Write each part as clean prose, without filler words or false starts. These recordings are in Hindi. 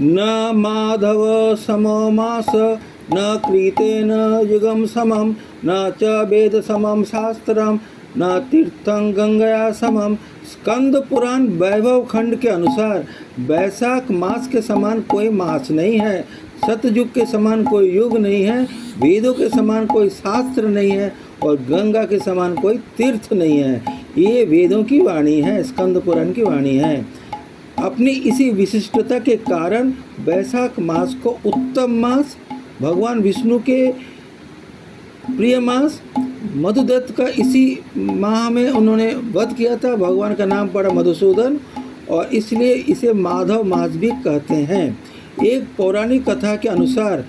न माधव समो मास न कृतेन युगम समम न च वेद समम शास्त्रम न तीर्थं गंगया समम। स्कंद पुराण वैभव खंड के अनुसार वैशाख मास के समान कोई मास नहीं है, सतयुग के समान कोई युग नहीं है, वेदों के समान कोई शास्त्र नहीं है और गंगा के समान कोई तीर्थ नहीं है। ये वेदों की वाणी है, स्कंद पुराण की वाणी है। अपनी इसी विशिष्टता के कारण वैशाख मास को उत्तम मास, भगवान विष्णु के प्रिय मास, मधुदत्त का इसी माह में उन्होंने वध किया था, भगवान का नाम पड़ा मधुसूदन, और इसलिए इसे माधव मास भी कहते हैं। एक पौराणिक कथा के अनुसार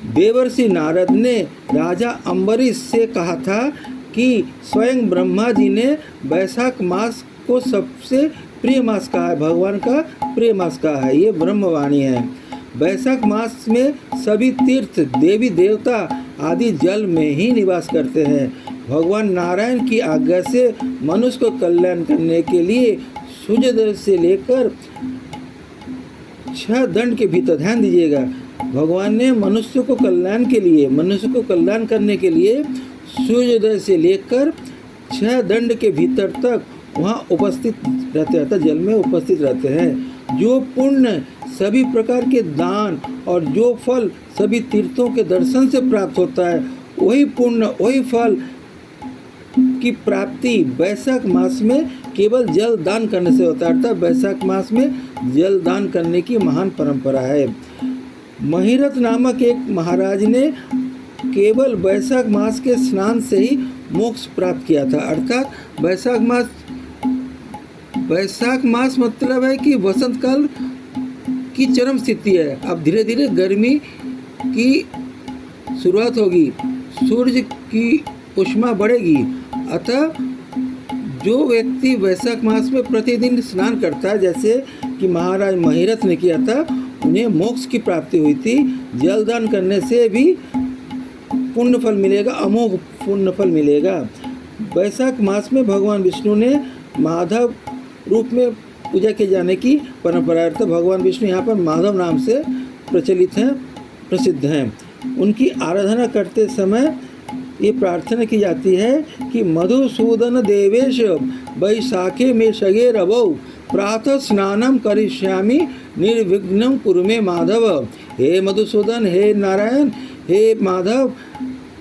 देवर्षि नारद ने राजा अम्बरीश से कहा था कि स्वयं ब्रह्मा जी ने वैशाख मास को सबसे प्रिय मास कहा है, भगवान का प्रिय मास कहा है। ये ब्रह्मवाणी है। वैशाख मास में सभी तीर्थ, देवी देवता आदि जल में ही निवास करते हैं। भगवान नारायण की आज्ञा से मनुष्य को कल्याण करने के लिए सूर्योदय से लेकर 6 दंड के भीतर, ध्यान दीजिएगा, भगवान ने मनुष्य को कल्याण करने के लिए सूर्योदय से लेकर 6 दंड के भीतर तक वहाँ उपस्थित रहते हैं, जल में उपस्थित रहते हैं। जो पुण्य सभी प्रकार के दान और जो फल सभी तीर्थों के दर्शन से प्राप्त होता है, वही पुण्य, वही फल की प्राप्ति वैशाख मास में केवल जल दान करने से होता है। अर्थात वैशाख मास में जल दान करने की महान परंपरा है। महिरथ नामक एक महाराज ने केवल वैशाख मास के स्नान से ही मोक्ष प्राप्त किया था। अर्थात वैशाख मास मतलब है कि वसंत काल की चरम स्थिति है। अब धीरे धीरे गर्मी की शुरुआत होगी, सूर्य की उष्मा बढ़ेगी। अतः जो व्यक्ति वैशाख मास में प्रतिदिन स्नान करता है, जैसे कि महाराज महिरथ ने किया था, उन्हें मोक्ष की प्राप्ति हुई थी। जलदान करने से भी पुण्य फल मिलेगा, अमोघ पुण्य फल मिलेगा। वैशाख मास में भगवान विष्णु ने माधव रूप में पूजा किए जाने की परंपरा है। तो भगवान विष्णु यहाँ पर माधव नाम से प्रचलित हैं, प्रसिद्ध हैं। उनकी आराधना करते समय ये प्रार्थना की जाती है कि मधुसूदन देवेश वैशाखे में शगे रवौ प्रातः स्नानम करिष्यामि निर्विघ्नं कुरु मे माधव। हे मधुसूदन, हे नारायण, हे माधव,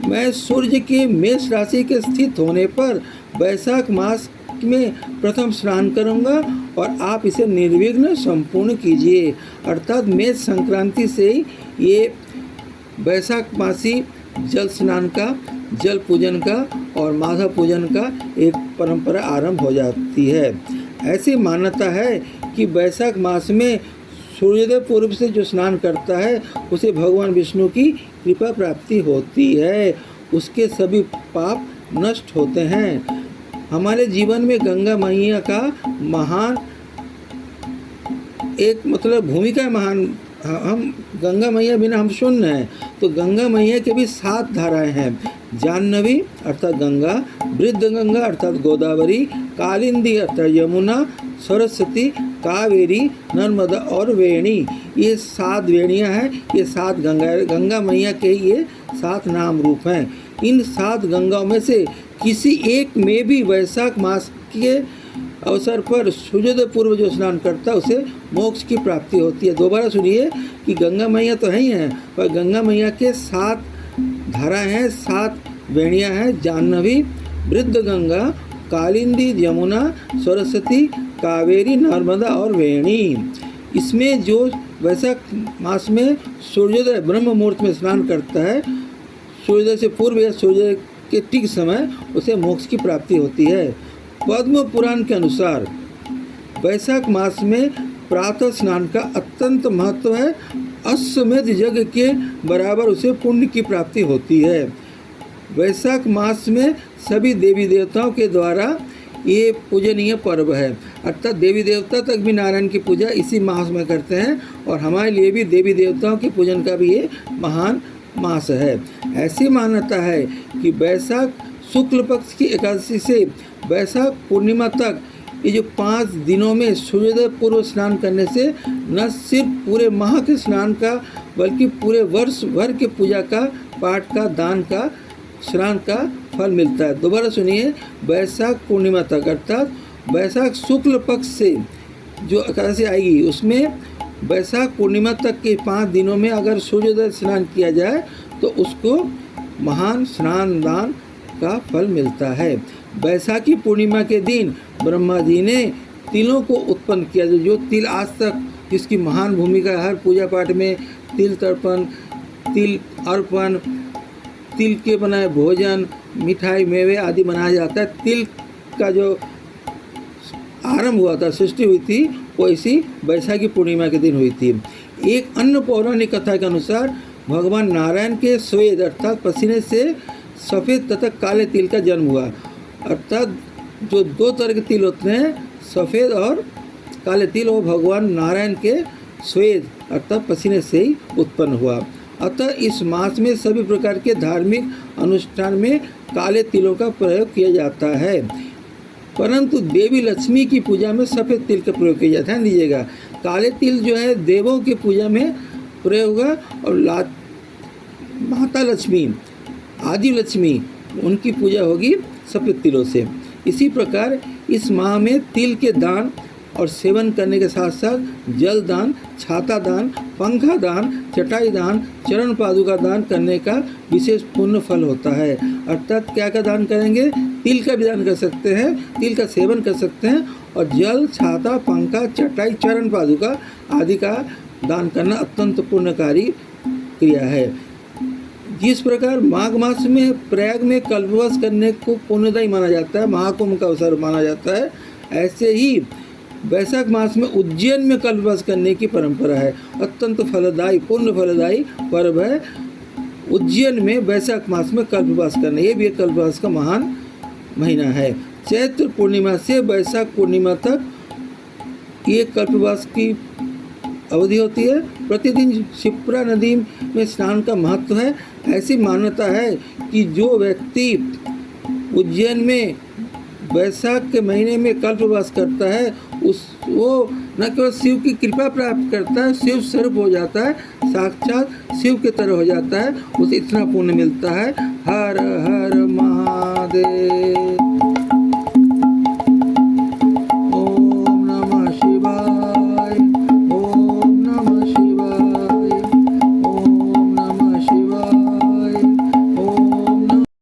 मैं सूर्य के मेष राशि के स्थित होने पर वैशाख मास में प्रथम स्नान करूंगा और आप इसे निर्विघ्न संपूर्ण कीजिए। अर्थात मेष संक्रांति से ही ये वैशाख मासी जल स्नान का, जल पूजन का और माधव पूजन का एक परंपरा आरंभ हो जाती है। ऐसी मान्यता है कि वैशाख मास में सूर्योदय पूर्व से जो स्नान करता है उसे भगवान विष्णु की कृपा प्राप्ति होती है, उसके सभी पाप नष्ट होते हैं। हमारे जीवन में गंगा मैया का महान एक मतलब भूमिका महान, हम गंगा मैया बिना हम शून्य हैं। तो गंगा मैया के भी 7 धाराएं हैं। जाह्नवी अर्थात गंगा, वृद्ध गंगा अर्थात गोदावरी, कालिंदी अर्थात यमुना, सरस्वती, कावेरी, नर्मदा और वेणी। ये 7 वेणियाँ हैं। ये 7 गंगा मैया के ये 7 नाम रूप हैं। इन 7 गंगाओं में से किसी एक में भी वैशाख मास के अवसर पर सूर्योदय पूर्व जो स्नान करता है उसे मोक्ष की प्राप्ति होती है। दोबारा सुनिए कि गंगा मैया तो है ही हैं, पर गंगा मैया के 7 धाराएं हैं, 7 वेणियाँ हैं। जाह्नवी, वृद्ध गंगा, कालिंदी, यमुना, सरस्वती, कावेरी, नर्मदा और वेणी। इसमें जो वैशाख मास में सूर्योदय ब्रह्म मुहूर्त में स्नान करता है, सूर्योदय से पूर्व या सूर्योदय के ठीक समय उसे मोक्ष की प्राप्ति होती है। पद्म पुराण के अनुसार वैशाख मास में प्रातः स्नान का अत्यंत महत्व है। अश्वमेध यज्ञ के बराबर उसे पुण्य की प्राप्ति होती है। वैशाख मास में सभी देवी देवताओं के द्वारा ये पूजनीय पर्व है। अर्थात देवी देवता तक भी नारायण की पूजा इसी मास में करते हैं और हमारे लिए भी देवी देवताओं के पूजन का भी ये महान मास है। ऐसी मान्यता है कि वैशाख शुक्ल पक्ष की एकादशी से वैशाख पूर्णिमा तक ये जो 5 दिनों में सूर्योदय पूर्व स्नान करने से न सिर्फ पूरे माह के स्नान का बल्कि पूरे वर्ष भर के पूजा का, पाठ का, दान का, स्नान का फल मिलता है। दोबारा सुनिए, वैशाख पूर्णिमा तक अर्थात वैशाख शुक्ल पक्ष से जो एकादशी आएगी उसमें वैशाख पूर्णिमा तक के 5 दिनों में अगर सूर्योदय स्नान किया जाए तो उसको महान स्नान दान का फल मिलता है। वैशाखी पूर्णिमा के दिन ब्रह्मा जी ने तिलों को उत्पन्न किया, जो तिल आज तक जिसकी महान भूमिका है। हर पूजा पाठ में तिल तर्पण, तिल अर्पण, तिल के बनाए भोजन, मिठाई, मेवे आदि बनाया जाता है। तिल का जो आरंभ हुआ था, सृष्टि हुई थी, वो इसी वैशाखी पूर्णिमा के दिन हुई थी। एक अन्य पौराणिक कथा के अनुसार भगवान नारायण के स्वेद अर्थात पसीने से सफ़ेद तथा काले तिल का जन्म हुआ। अर्थात जो 2 तरह के तिल होते हैं, सफ़ेद और काले तिल, वो भगवान नारायण के स्वेद अर्थात पसीने से ही उत्पन्न हुआ। अतः इस मास में सभी प्रकार के धार्मिक अनुष्ठान में काले तिलों का प्रयोग किया जाता है, परंतु देवी लक्ष्मी की पूजा में सफ़ेद तिल का प्रयोग किया जाता है। ध्यान दीजिएगा, काले तिल जो है देवों की पूजा में प्रयोग होगा और माता लक्ष्मी, आदि लक्ष्मी, उनकी पूजा होगी सफ़ेद तिलों से। इसी प्रकार इस माह में तिल के दान और सेवन करने के साथ साथ जल दान, छाता दान, पंखा दान, चटाई दान, चरण पादुका दान करने का विशेष पुण्य फल होता है। अर्थात क्या का दान करेंगे? तिल का भी दान कर सकते हैं, तिल का सेवन कर सकते हैं, और जल, छाता, पंखा, चटाई, चरण पादुका आदि का दान करना अत्यंत पुण्यकारी क्रिया है। जिस प्रकार माघ मास में प्रयाग में कल्पवास करने को पुण्यदायी माना जाता है, महाकुंभ का अवसर माना जाता है, ऐसे ही वैशाख मास में उज्जैन में कल्पवास करने की परंपरा है। अत्यंत फलदायी, पुण्य फलदायी पर्व है उज्जैन में वैशाख मास में कल्पवास करना। ये भी एक कल्पवास का महान महीना है। चैत्र पूर्णिमा से वैशाख पूर्णिमा तक ये कल्पवास की अवधि होती है। प्रतिदिन क्षिप्रा नदी में स्नान का महत्व है। ऐसी मान्यता है कि जो व्यक्ति उज्जैन में वैशाख के महीने में कल्पवास करता है वो न केवल शिव की कृपा प्राप्त करता है, शिव स्वरूप हो जाता है, साक्षात शिव की तरह हो जाता है, उसे इतना पुण्य मिलता है। हर हर महादेव।